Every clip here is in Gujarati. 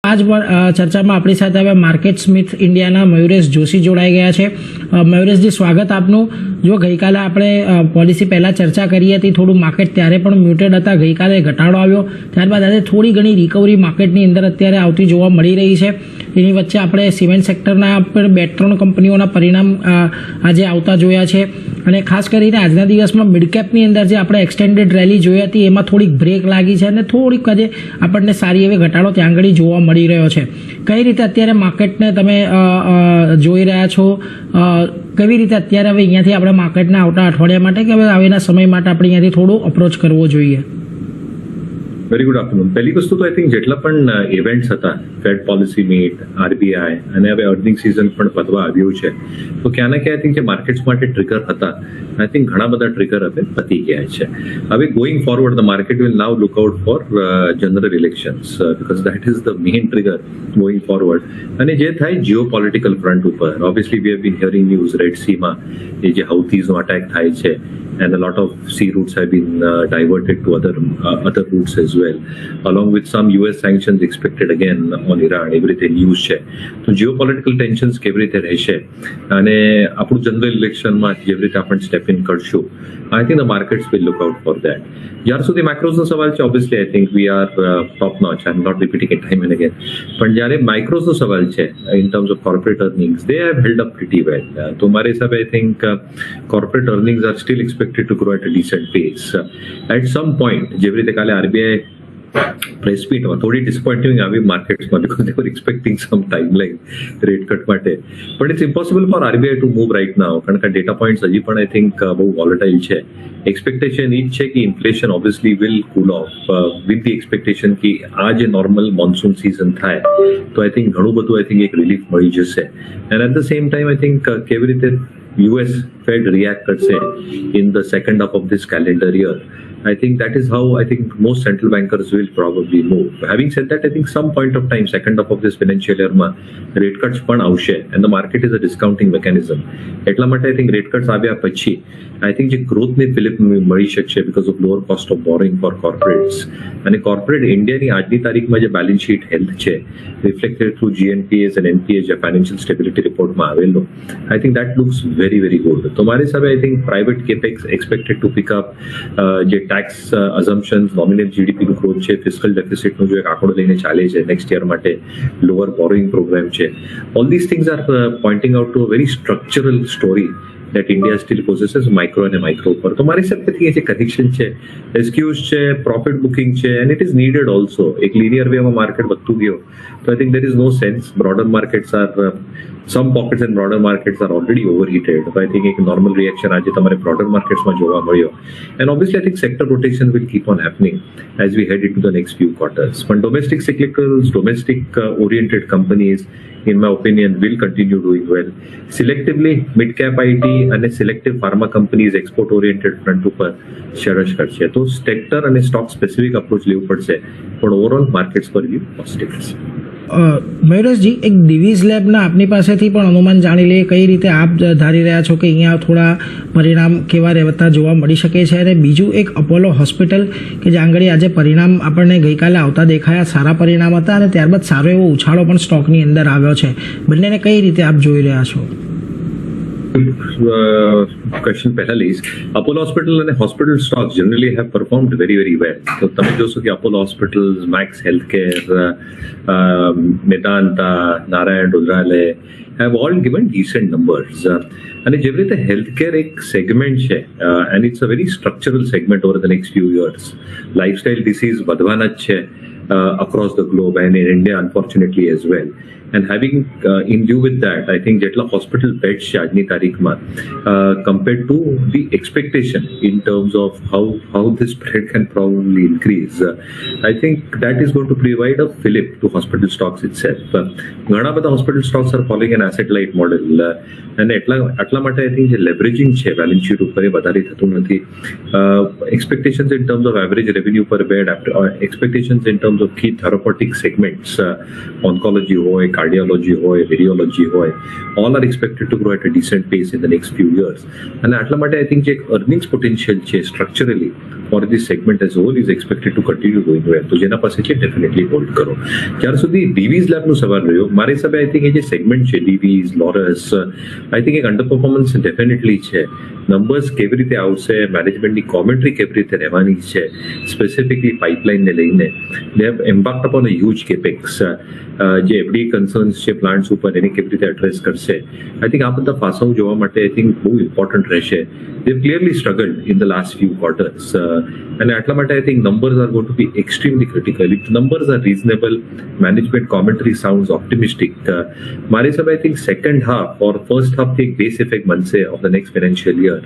આજ ચર્ચામાં આપણી સાથે હવે માર્કેટ સ્મિથ ઇન્ડિયાના મયુરેશ જોશી જોડાઈ ગયા છે. મયુરેશજી, સ્વાગત આપનું. જો ગઈકાલે આપણે પોલિસી પહેલાં ચર્ચા કરી હતી, થોડું માર્કેટ ત્યારે પણ મ્યુટેડ હતા, ગઈકાલે ઘટાડો આવ્યો, ત્યારબાદ આજે થોડી ઘણી રિકવરી માર્કેટની અંદર અત્યારે આવતી જોવા મળી રહી છે. એની વચ્ચે આપણે સિમેન્ટ સેક્ટરના પર 2-3 કંપનીઓના પરિણામ આજે આવતા જોયા છે અને ખાસ કરીને આજના દિવસમાં મિડકેપની અંદર જે આપણે એક્સટેન્ડેડ રેલી જોઈ હતી એમાં થોડીક બ્રેક લાગી છે અને થોડીક આજે આપણને સારી એવી ઘટાડો ત્યાં આગળ જોવા મળી રહ્યો છે. કઈ રીતે અત્યારે માર્કેટને તમે જોઈ રહ્યા છો? કેવી રીતે અત્યારે હવે અહીંયાથી આપણે માર્કેટને આવતા અઠવાડિયા માટે કે હવે આવેલા સમય માટે આપણે અહીંયાથી થોડો અપ્રોચ કરવો જોઈએ? Very good afternoon. પહેલી વસ્તુ તો આઈ થિંક જેટલા પણ ઇવેન્ટ્સ હતા, ફેડ પોલિસી મીટ, આરબીઆઈ અને હવે અર્નિંગ સિઝન પણ પતવા આવ્યું છે, તો ક્યાં ને ક્યાં આઈ થિંક જે માર્કેટ્સ માટે ટ્રિગર હતા, આઈ થિંક ઘણા બધા ટ્રિગર હવે પતી ગયા છે. હવે going forward the market will now look out for general elections because that is the main trigger going forward. અને જે થાય જીઓ પોલિટિકલ ફ્રન્ટ ઉપર, obviously we have been hearing news, red સીમાં એ જે હૌતીઝનો અટેક થાય છે and a lot of sea routes have been diverted to other routes as well, along with some US sanctions expected again on Iran. Everything news છે, તો geopolitical tensions કેવી રીતે રહેશે અને આપણું જનરલ ઇલેક્શનમાં જેવી રીતે આપણે સ્ટેપ ઇન કરશું, I think the markets will look out for that. જ્યાર સુધી માઇક્રોઝનો સવાલ છે, obviously I think we are top notch, I am not repeating it time and again, પણ જ્યારે માઇક્રોઝનો સવાલ છે in terms of corporate earnings, they have held up pretty well. તો મારા હિસાબે I think corporate earnings are still expected to grow at a decent pace. At some point, જેવી રીતે કાલે આરબીઆઈ પ્રેસ મીટમાં થોડી ડિસપોઇન્ટિંગ આવી માર્કેટ્સમાં because they were expecting some timeline rate cut માટે, but it's impossible for RBI to move right now, કારણ કે ડેટા પોઈન્ટ્સ હજી પણ આઈ થિંક બહુ વોલેટાઇલ છે. એક્સપેક્ટેશન એ જ છે કે inflation obviously will cool off with the expectation કે આ જે નોર્મલ મોન્સૂન સિઝન થાય તો આઈ થિંક ઘણું બધું આઈ થિંક એક રિલીફ મળી જશે. And at the same time I think કેવી રીતે US Fed react કરશે in the second half of this calendar year, I think that is how I think most central bankers will probably move. Having said that, I think some point of time, second half of this financial year માં rate cuts પણ આવશે and the market is a discounting mechanism. એટલા માટે I think rate cuts આવ્યા પછી I think જે ગ્રોથની ફિલિપ મળી શકશે because of lower cost of borrowing for corporates. અને કોર્પોરેટ ઇન્ડિયાની આજની તારીખમાં જે બેલેન્સ શીટ હેલ્થ છે reflected through GNPAs and NPAs જે ફાઇનાન્શિયલ સ્ટેબિલિટી રિપોર્ટમાં આવેલો, I think that looks very very good. તો મારી હિસાબે I think private capex expected to pick up, જે ટેક્સ અઝમ્પશન્સ, નોમિનલ જીડીપીનું ગ્રોથ છે, ફિસ્કલ ડેફિસિટનો જો એક આંકડો લઈને ચાલે છે નેક્સ્ટ યર માટે, લોઅર બોરોઈંગ પ્રોગ્રામ છે, all this things are pointing out to a very structural story that India still possesses micro and micro પર. તો મારી હિસાબથી જે કનેક્શન છે, એક્સક્યુઝ છે, પ્રોફિટ બુકિંગ છે, and it is needed also. એક લિનિયર વેમાં માર્કેટ વધતું ગયો તો I think there is no sense. Broader markets are some pockets and broader markets are already overheated. So I think a normal reaction આજે તમારે broader markets માં જોવા મળ્યો. And obviously I think sector rotation will keep on happening as we head into the next few quarters. But domestic cyclicals, domestic oriented companies, in my opinion, will continue doing well. Selectively, mid-cap IT and selective pharma companies export oriented front ઉપર શરશ કરશે. તો sector અને stock specific approach લેવું પડશે, પણ overall markets પર view positive રહેશે. મયુરેશજી, એક દિવીઝ લેબના આપની પાસેથી પણ અનુમાન જાણી લઈએ, કઈ રીતે આપ ધારી રહ્યા છો કે અહીંયા થોડા પરિણામ કેવા રહેતા જોવા મળી શકે છે? અને બીજું એક અપોલો હોસ્પિટલ કે જે આંગળી આજે પરિણામ આપણને ગઈકાલે આવતા દેખાયા, સારા પરિણામ હતા અને ત્યારબાદ સારો એવો ઉછાળો પણ સ્ટોકની અંદર આવ્યો છે. બંનેને કઈ રીતે આપ જોઈ રહ્યા છો? ક્વેશ્ચન પહેલા લઈશ. અપોલો હોસ્પિટલ અને hospital stocks generally have performed very very well. તો તમે જોશો કે Apollo hospitals, Max Healthcare, Medanta, Narayana Rudralaya have all given decent numbers. અને જેવી રીતે હેલ્થકેર એક સેગમેન્ટ છે and it's a very structural segment over the next few years. Lifestyle disease વધવાના જ છે across the globe and in India unfortunately as well. And having in view with that, I think જેટલા હોસ્પિટલ બેડ્સ છે આજની તારીખમાં compared to the expectation in terms of how this spread can probably increase, I think that is going to provide a fillip to hospital stocks itself. ઘણા બધા hospital stocks are following an asset light model અને એટલા માટે I think જે leveraging છે બેલેન્સ શીટ ઉપર એ વધારે થતું નથી. Expectations in terms of average revenue per bed, expectations in terms of key therapeutic segments, oncology હોય, cardiology હોય, radiology હોય, all are expected to grow at a decent pace in the next few years. અને આટલા માટે I think જે earnings potential છે structurally for this segment as whole is expected to continue doing well. તો જેના પાસે છે ડેફિનેટલી હોલ્ડ કરો. જ્યાર સુધી ડીવીઝ લેબનો સવાલ રહ્યો, મારા હિસાબે આઈ થિંક એ જે સેગમેન્ટ છે ડીવીઝ, લોરસ, આઈ થિંક એક અંડર પરફોર્મન્સ ડેફિનેટલી છે. નંબર્સ કેવી રીતે આવશે, મેનેજમેન્ટની કોમેન્ટ્રી કેવી રીતે રહેવાની છે, સ્પેસિફિકલી પાઇપલાઇનને લઈને they have embarked upon a huge capex. જે એફડી કન્સર્ન્સ છે પ્લાન્ટ્સ ઉપર એને કેવી રીતે એડ્રેસ કરશે, આઈ થિંક આ બધા પાસાઓ જોવા માટે આઈ થિંક બહુ ઇમ્પોર્ટન્ટ રહેશે. They've clearly struggled in the last few quarters. And એટલા માટે I think numbers are going to be extremely critical. If the numbers are reasonable, management commentary sounds optimistic. મારી હિસાબે I think second half or first half થી એક base effect બનશે of the next financial year.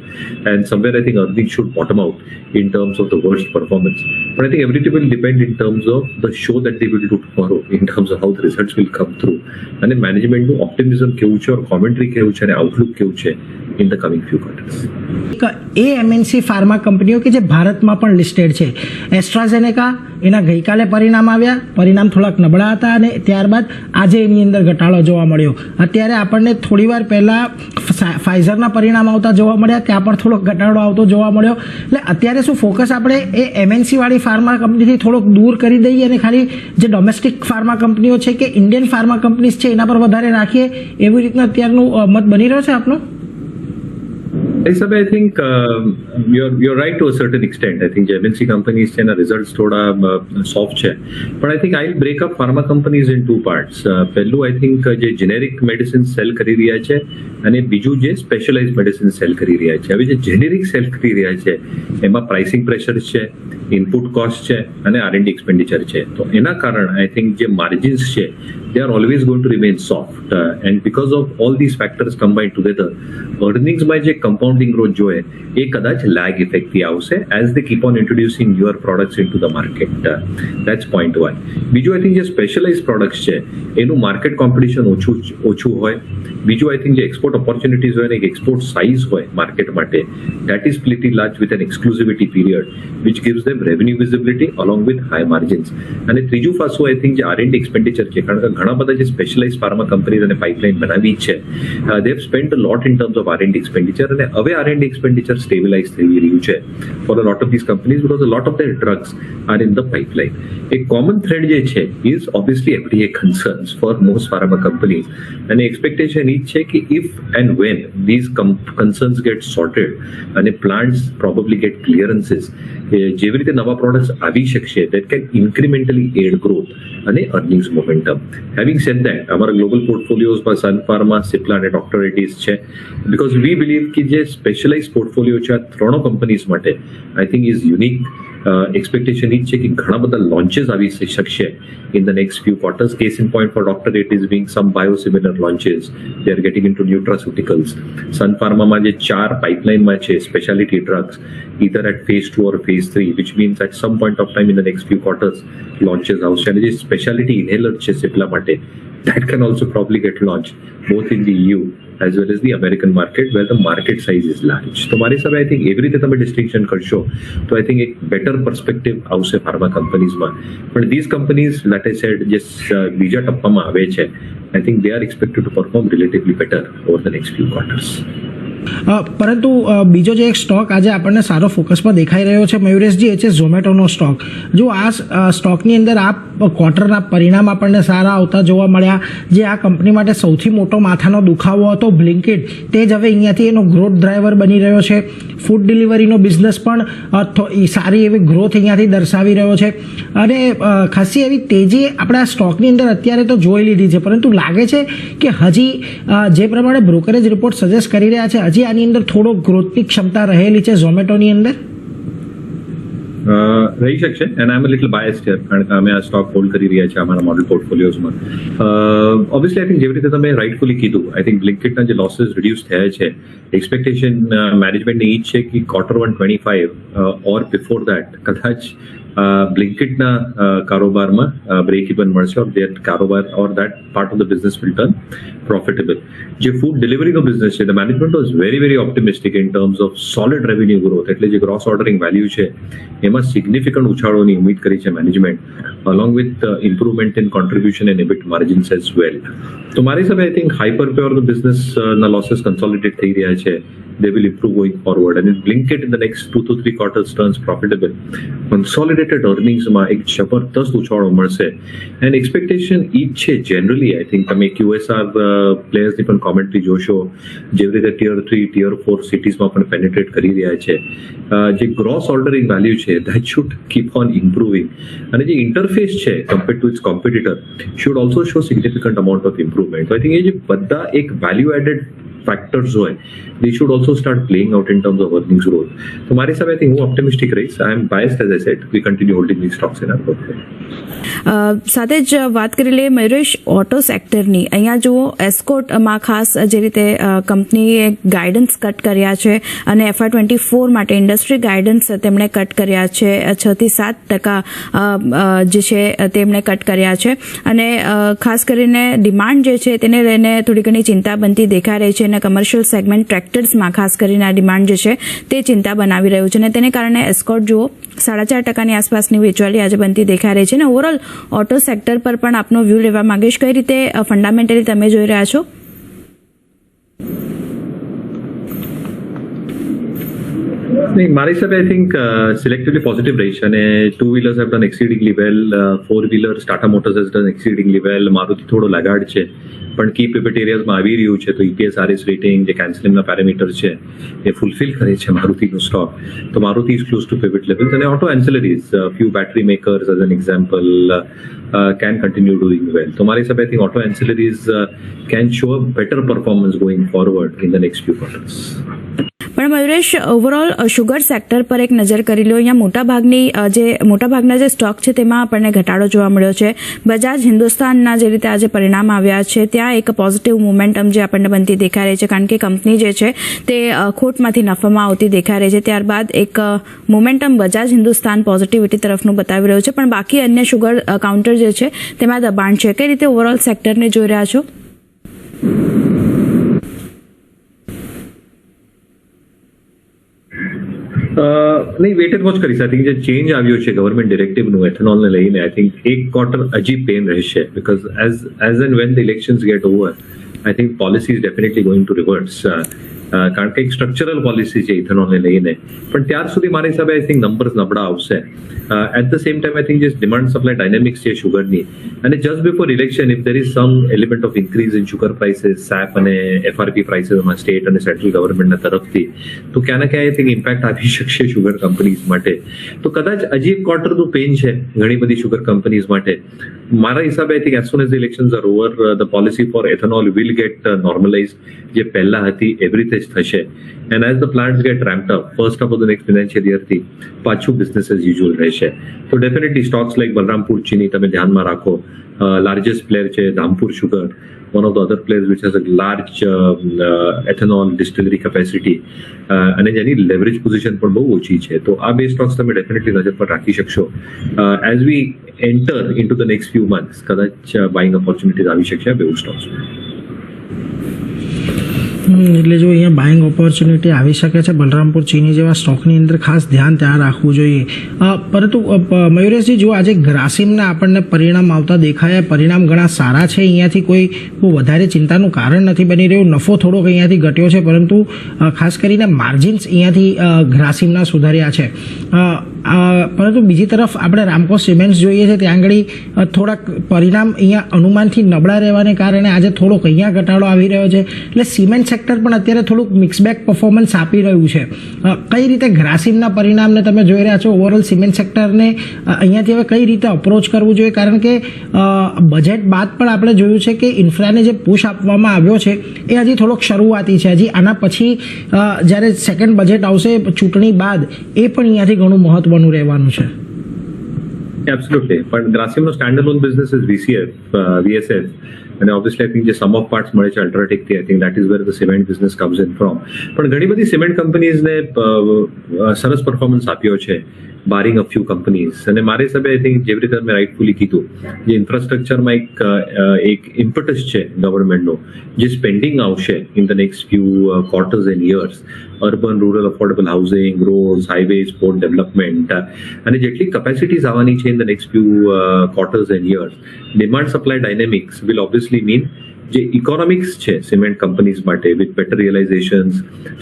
And somewhere I think earnings should bottom out in terms of the worst performance. But I think everything will depend in terms of the show that they will do tomorrow, in terms of how the results will come through. અને મેનેજમેન્ટનું ઓપ્ટિમિઝમ કેવું છે, કોમેન્ટ્રી કેવું છે અને આઉટલુક કેવું છે in the coming few quarters. A MNC pharma કંપનીઓ કે જે ભારતમાં પણ લિસ્ટેડ છે, એસ્ટ્રાઝેનેકા, એના ગઈકાલે પરિણામ આવ્યા, પરિણામ થોડાક નબળા હતા અને ત્યારબાદ આજે એની અંદર ઘટાડો જોવા મળ્યો. અત્યારે આપણને થોડીવાર પહેલાં ફાઇઝરના પરિણામ આવતા જોવા મળ્યા, ત્યાં પણ થોડોક ઘટાડો આવતો જોવા મળ્યો. એટલે અત્યારે શું ફોકસ આપણે એ એમએનસી વાળી ફાર્મા કંપનીથી થોડોક દૂર કરી દઈએ અને ખાલી જે ડોમેસ્ટિક ફાર્મા કંપનીઓ છે કે ઇન્ડિયન ફાર્મા કંપનીઝ છે એના પર વધારે રાખીએ, એવી રીતના અત્યારનું મત બની રહ્યો છે આપનો? I think you're right to a certain extent. I think MNC companies છે એના results થોડા soft છે. But I think I'll break up pharma companies in two parts. પહેલું I think જે generic medicine sell કરી રહ્યા છે અને બીજું જે specialized medicine sell કરી રહ્યા છે. હવે જે generic sell કરી રહ્યા છે એમાં pricing pressure છે, input cost છે અને R&D expenditure છે. તો એના કારણે I think જે margins છે they are always going to remain soft. And because of all these factors combined together, earnings માં જે compounding growth જોઈએ એ કદાચ lag effect થી આવશે as they keep on introducing newer products into the market. That's point one. બીજું I think જે specialized products છે એનું market competition ઓછું હોય. બીજું I think જે export opportunities હોય ને export size હોય market માટે, that is pretty large with an exclusivity period which gives them revenue visibility along with high margins. અને ત્રીજું પાસું I think જે R&D expenditure છે, કારણ કે ઘણા બધા જે specialized pharma companies અને pipeline બનાવી છે, they have spent a lot in terms of R&D expenditure અને હવે R&D expenditure stabilize થઈ રહ્યું છે for a lot of these companies because a lot of their drugs are in the pipeline. A common thread જે છે is obviously FDA concerns for most pharma companies. અને expectation એ છે કે if and when these concerns get sorted અને plants probably get clearances, જેવી રીતે નવા products આવી શકશે that can incrementally aid growth અને earnings momentum. Having said that, અમારા global portfolios માં Sun Pharma, Cipla અને Dr. Reddy's છે, because we believe કે જે specialized portfolio છે આ ત્રણો companies માટે I think is unique. Expectation એ છે કે ઘણા બધા launches આવી શકશે in the next few quarters. Case in point for Dr. Reddy's being some biosimilar launches. They are getting into nutraceuticals. Sun Pharma માં જે 4 pipeline માં છે specialty drugs, either at phase 2 or phase 3, which means at some point of time in the next few quarters launches આવશે. અને જે specialty inhaler છે Cipla માટે, that can also probably get launched both in the EU as well as the American market where the market size is large. તો મારી હિસાબે I think એવી રીતે તમે ડિસ્ટિંક્શન કરશો તો I think એક બેટર પર્સપેક્ટિવ આવશે ફાર્મા કંપનીઝમાં. પણ these companies that I said જે બીજા ટપ્પામાં આવે છે, I think they are expected to perform relatively better over the next few quarters. પરંતુ બીજો જે એક સ્ટોક આજે આપણને સારો ફોકસમાં દેખાઈ રહ્યો છે મયુરેશજી, એ છે ઝોમેટોનો સ્ટોક. જો આ સ્ટોકની અંદર આ ક્વાર્ટરના પરિણામ આપણને સારા આવતા જોવા મળ્યા. જે આ કંપની માટે સૌથી મોટો માથાનો દુખાવો હતો બ્લિંકિટ, તે જ હવે અહીંયાથી એનો ગ્રોથ ડ્રાઈવર બની રહ્યો છે. ફૂડ ડિલિવરીનો બિઝનેસ પણ સારી એવી ગ્રોથ અહીંયાથી દર્શાવી રહ્યો છે અને ખાસી એવી તેજી આપણે આ સ્ટોકની અંદર અત્યારે તો જોઈ લીધી છે. પરંતુ લાગે છે કે હજી જે પ્રમાણે બ્રોકરેજ રિપોર્ટ સજેસ્ટ કરી રહ્યા છે, હજી આની અંદર થોડો ગ્રોથની ક્ષમતા રહેલી છે ઝોમેટોની અંદર. રહી શકશે and I am a little biased here, કારણ કે અમે આ સ્ટોક હોલ્ડ કરી રહ્યા છીએ અમારા મોડલ પોર્ટફોલિયોઝમાં. ઓબ્વિયસલી આઈ થિંક જેવી રીતે તમે રાઇટફુલી કીધું, આઈ થિંક બ્લિંકિટના જે લોસીસ રિડ્યુસ થયા છે, એક્સપેક્ટેશન મેનેજમેન્ટની એ જ છે કે Q1 25 ઓર બિફોર દેટ કદાચ બ્લિંકિટના કારોબારમાં બ્રેક ઇવન મળશે ઓર દેટ કારોબાર or that part of the business will turn profitable. જે ફૂડ ડિલિવરીનો બિઝનેસ છે, the management was very very optimistic in terms of solid revenue growth, એટલે જે ગ્રોસ ઓર્ડરિંગ વેલ્યુ છે એમાં સિગ્નિફિકન્ટ ઉછાળોની ઉમ્મીદ કરી છે management, along with improvement in contribution and EBIT margins as well. તો મારી હિસાબે આઈ થિંક હાઇપરપ્યોરનો બિઝનેસના લોસીસ કન્સોલિડેટ થઈ રહ્યા છે. They will improve going forward, and if Blinkit in the next 2 to 3 quarters turns profitable, consolidated earnings માં એક જબરદસ્ત ઉછાળો મળશે. And expectation ઈ છે generally, I think તમે QSR પ્લેયર્સની પણ કોમેન્ટ્રી જોશો, જેવી રીતે ટિયર 3 ટિયર 4 સિટીઝમાં પણ પેનિટ્રેટ કરી રહ્યા છે. જે ગ્રોસ ઓર્ડરિંગ વેલ્યુ છે that should keep on improving, અને જે ઇન્ટરફેસ છે compared to its competitor should also show significant amount of improvement. So I think એ જે બધા એક value added factors હોય, they should also start playing out in terms of earnings growth. So મારી હિસાબે I think હું optimistic રહીશ. I am biased, as I said. We continue holding these stocks in our portfolio. સાથે જ વાત કરી લઈએ મયુરેશ ઓટો સેક્ટરની. અહીંયા જુઓ એસ્કોર્ટમાં ખાસ જે રીતે કંપનીએ ગાઈડન્સ કટ કર્યા છે અને FY24 માટે ઇન્ડસ્ટ્રી ગાઈડન્સ તેમણે કટ કર્યા છે 6-7% જે છે તેમણે કટ કર્યા છે, અને ખાસ કરીને ડિમાન્ડ જે છે તેને લઈને થોડી ઘણી ચિંતા બનતી દેખાઈ રહી છે, અને કમર્શિયલ સેગમેન્ટ ટ્રેક્ટર્સમાં ખાસ કરીને આ ડિમાન્ડ જે છે તે ચિંતા બનાવી રહ્યું છે, અને તેને કારણે એસ્કોર્ટ જુઓ 4.5% આસપાસની વેચવાલી આજે બનતી દેખાઈ રહી છે. અને ઓવરઓલ ઓટો સેક્ટર પર પણ આપનો વ્યૂ લેવા માંગીશ, કઈ રીતે ફંડામેન્ટલી તમે જોઈ રહ્યા છો? નહીં, મારી હિસાબે આઈ થિંક સિલેક્ટિવલી પોઝિટિવ રહી છે, અને 2 wheelers have done exceedingly well, 4 wheelers Tata Motors has done exceedingly well, Maruti થોડો લગાડ છે પણ કી પિવટ એરિયાઝમાં આવી રહ્યું છે. તો EPS RS રેટિંગ જે કેન્સલિંગના પેરામીટર છે એ ફૂલફિલ કરે છે મારુતિનો સ્ટોક. તો Maruti is close to pivot levels, અને auto ancillaries few battery makers as an example can continue doing well. So મારી હિસાબે I think auto ancillaries can show a better performance going forward in the next few quarters. પણ મયુરેશ, ઓવરઓલ શુગર સેક્ટર પર એક નજર કરી લો. અહીંયા મોટાભાગના જે સ્ટોક છે તેમાં આપણને ઘટાડો જોવા મળ્યો છે. બજાજ હિન્દુસ્તાનના જે રીતે આજે પરિણામ આવ્યા છે ત્યાં એક પોઝિટિવ મોમેન્ટમ જે આપણને બનતી દેખાઈ રહી છે, કારણ કે કંપની જે છે તે ખોટમાંથી નફામાં આવતી દેખાઈ રહી છે. ત્યારબાદ એક મોમેન્ટમ બજાજ હિન્દુસ્તાન પોઝિટિવિટી તરફનું બતાવી રહ્યું છે, પણ બાકી અન્ય શુગર કાઉન્ટર જે છે તેમાં દબાણ છે. કઈ રીતે ઓવરઓલ સેક્ટરને જોઈ રહ્યા છો? નહીં, વેટ એન્ડ વોચ કરીશ. આઈ થિંક જે ચેન્જ આવ્યો છે ગવર્મેન્ટ ડિરેક્ટિવનું એથેનોલને લઈને, આઈ થિંક એક ક્વાર્ટર હજી પેન રહેશે, because as and when the elections get over, I think policy is definitely going to reverse, કારણ કે એક સ્ટ્રક્ચરલ પોલિસી છે ઇથેનોલને લઈને. પણ ત્યાર સુધી મારી હિસાબે આઈ થિંક નંબર્સ નબળા આવશે. At the same time I think જે ડિમાન્ડ સપ્લાય ડાયનેમિક્સ છે શુગરની, અને just before election if there is some element of increase in sugar prices, SAP અને FRP પ્રાઇસીસમાં સ્ટેટ અને સેન્ટ્રલ ગવર્મેન્ટના તરફથી, તો ક્યાં ના ક્યાં આઈ થિંક ઇમ્પેક્ટ આવી શકશે શુગર કંપનીઝ માટે. તો કદાચ હજી એક ક્વાર્ટરનું પેન છે ઘણી બધી શુગર કંપનીઝ માટે. મારા હિસાબે I think as soon as the elections are over, the policy for ethanol will get normalize, જે પહેલા હતી એવી રીતે જ થશે. And as the plants get ramped up first half of the next financial યરથી પાછું બિઝનેસ એઝ યુઝ્યુઅલ રહેશે. તો ડેફિનેટલી સ્ટોક્સ લાઈક બલરામપુર ચીની તમે ધ્યાનમાં રાખો. લાર્જેસ્ટ પ્લેયર છે Dhampur sugar, one of the other players which has a large ethanol distillery capacity, અને જેની લેવરેજ પોઝિશન પણ બહુ ઓછી છે. તો આ બે સ્ટોક્સ તમે ડેફિનેટલી નજર પર રાખી શકશો. As V enter in to the next few months કદાચ બાઇંગ ઓપોર્ચ્યુનિટીઝ આવી શકશે આ બે સ્ટોક્સ. એટલે જો અહીંયા બાઇંગ ઓપોર્ચ્યુનિટી આવી શકે છે બલરામપુર ચીની જેવા સ્ટોકની અંદર, ખાસ ધ્યાન ત્યાં રાખવું જોઈએ. પરંતુ મયુરેશજી, જો આજે ગ્રાસિમના આપણને પરિણામ આવતા દેખાયા, પરિણામ ઘણા સારા છે, અહીંયાથી કોઈ બહુ વધારે ચિંતાનું કારણ નથી બની રહ્યું. નફો થોડોક અહીંયાથી ઘટ્યો છે, પરંતુ ખાસ કરીને માર્જિન્સ અહીંયાથી ગ્રાસિમના સુધાર્યા છે. પરંતુ બીજી તરફ આપણે રામકો સિમેન્ટ્સ જોઈએ છે, ત્યાં આગળ થોડાક પરિણામ અહીંયા અનુમાનથી નબળા રહેવાને કારણે આજે થોડોક અહીંયા ઘટાડો આવી રહ્યો છે. એટલે સિમેન્ટ સેક્ટર પણ અત્યારે થોડુંક મિક્સબેક પરફોર્મન્સ આપી રહ્યું છે. કઈ રીતે ગ્રાસિમના પરિણામને તમે જોઈ રહ્યા છો? ઓવરઓલ સિમેન્ટ સેક્ટરને અહીંયાથી હવે કઈ રીતે અપ્રોચ કરવું જોઈએ? કારણ કે બજેટ બાદ પણ આપણે જોયું છે કે ઇન્ફ્રાને જે પુશ આપવામાં આવ્યો છે એ હજી થોડોક શરૂઆતી છે. હજી આના પછી જ્યારે સેકન્ડ બજેટ આવશે ચૂંટણી બાદ, એ પણ અહીંયાથી ઘણું મહત્વનું રહેવાનું છે. એબ્સોલ્યુટલી, પણ ગ્રાસિમનો સ્ટેન્ડઅલોન બિઝનેસ ઇઝ VSF, અને ઓબ્વિયસલી આઈ થિંક જે સમ ઓફ પાર્ટ્સ મળે છે અલ્ટ્રાટેકથી, I think that is where the cement business comes in from. પણ ઘણી બધી સિમેન્ટ કંપનીઝને સરસ પરફોર્મન્સ આપ્યો છે. Barring a few companies. અને મારા હિસાબે આઈ થિંક જેવી રીતે મેં રાઇટફુલી કીધું, જે ઇન્ફ્રાસ્ટ્રક્ચરમાં એક ઇમ્પટસ છે ગવર્મેન્ટનો, જે સ્પેન્ડિંગ આવશે in the next few quarters and years, urban rural affordable housing, rods, highways, port development, અને જેટલી કેપેસિટીઝ આવવાની છે in the next few quarters and years, demand supply dynamics will obviously mean જે ઇકોનોમિક્સ છે સિમેન્ટ કંપનીઝ માટે, વિથ બેટર રિયલાઇઝેશન્સ,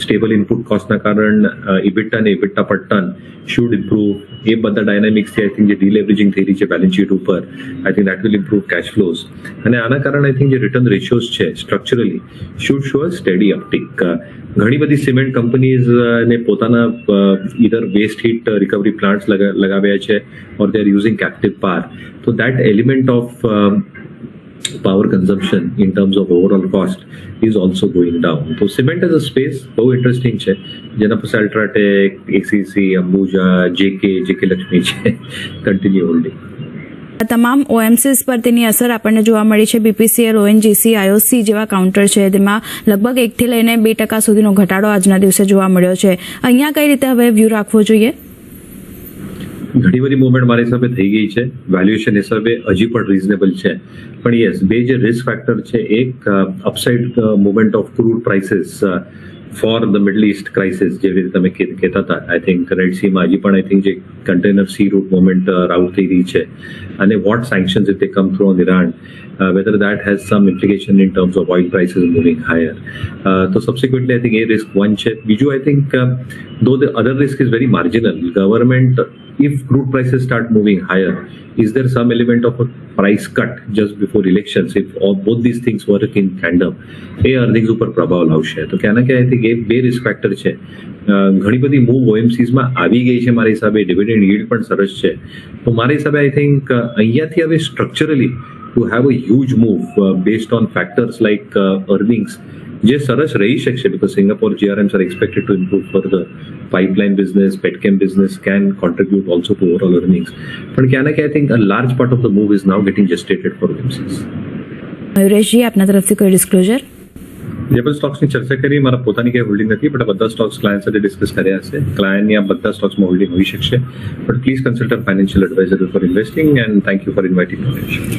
સ્ટેબલ ઇનપુટ કોસ્ટના કારણ ઇબિટા અને ઇબિટા પર ટન શુડ ઇમ્પ્રુવ. એ બધા ડાયનામિક્સથી આઈ થિંક જે ડિલેવરેજિંગ થઈ રહી છે બેલેન્સ શીટ ઉપર, I think that will improve cash flows. અને આના કારણે આઈ થિંક જે રિટર્ન રેશિયોઝ છે structurally should show a steady uptick. ઘણી બધી સિમેન્ટ કંપનીઝ ને પોતાના ઇધર વેસ્ટ હીટ રિકવરી પ્લાન્ટ્સ લગાવ્યા છે, or they are using captive power. તો that element of power consumption in terms of overall cost is also going down. So cement as a space બહુ ઇન્ટરેસ્ટિંગ છે, જેના પર અલ્ટ્રાટેક, એસીસી, અંબુજા, જેકે લક્ષ્મી છે કન્ટિન્યુ હોલ્ડિંગ. આ તમામ ઓએમસીસ પર તેની અસર આપણને જોવા મળી છે. બીપીસીએલ, ઓએનજીસી, આઈઓસી જેવા કાઉન્ટર છે તેમાં લગભગ 1 થી લઈને 2% સુધીનો ઘટાડો આજના દિવસે જોવા મળ્યો છે. અહીંયા કઈ રીતે હવે વ્યૂ રાખવો જોઈએ? ઘણી બધી મુવમેન્ટ મારા હિસાબે થઈ ગઈ છે, વેલ્યુએશન હિસાબે હજી પણ રીઝનેબલ છે. પણ યસ, બે જે રિસ્ક ફેક્ટર છે, એક upside movement of crude prices for the middle east crisis, જેવી રીતે તમે કહેતા હતા. આઈ થિંક રેડ સીમાં હજી પણ આઈ થિંક જે container sea route movement route થઈ રહી છે, અને what sanctions if they come through on Iran, whether that has some implication in terms of oil prices moving higher. So subsequently I think a risk one છે. બીજું I think though the other risk is very marginal, government, if crude prices start moving higher, is there some element of a price cut just before elections? If all, both these things work in tandem, A earnings ઉપર પ્રભાવ લાવશે. તો ક્યાં ના ક્યાં આઈ થિંક એ બે રિસ્ક ફેક્ટર છે. ઘણી બધી મૂવ ઓએમસીઝમાં આવી ગઈ છે મારા હિસાબે, ડિવિડન્ડ yield પણ સરસ છે. તો મારા હિસાબે આઈ થિંક અહીંયાથી હવે structurally to have a huge move based on factors like earnings, જે સરસ રહી શકશે, because Singapore GRMs are expected to improve further. Pipeline business, petchem business can contribute also to overall earnings. પણ ક્યાં ના ક્યાં I think a large part of the move is now getting gestated for OMCs. મયુરેશજી, આપના તરફથી કોઈ ડિસ્ક્લોઝર? જે પણ સ્ટોક્સની ચર્ચા કરી, મારા પોતાની કઈ હોલ્ડિંગ નથી, પણ બધા સ્ટોક્સ ક્લાયન્ટ સાથે ડિસ્કસ કર્યા છે. ક્લાયન્ટની આ બધા સ્ટોક્સમાં હોલ્ડિંગ હોઈ શકશે, but please consult a financial adviser for investing, and thank you for inviting me.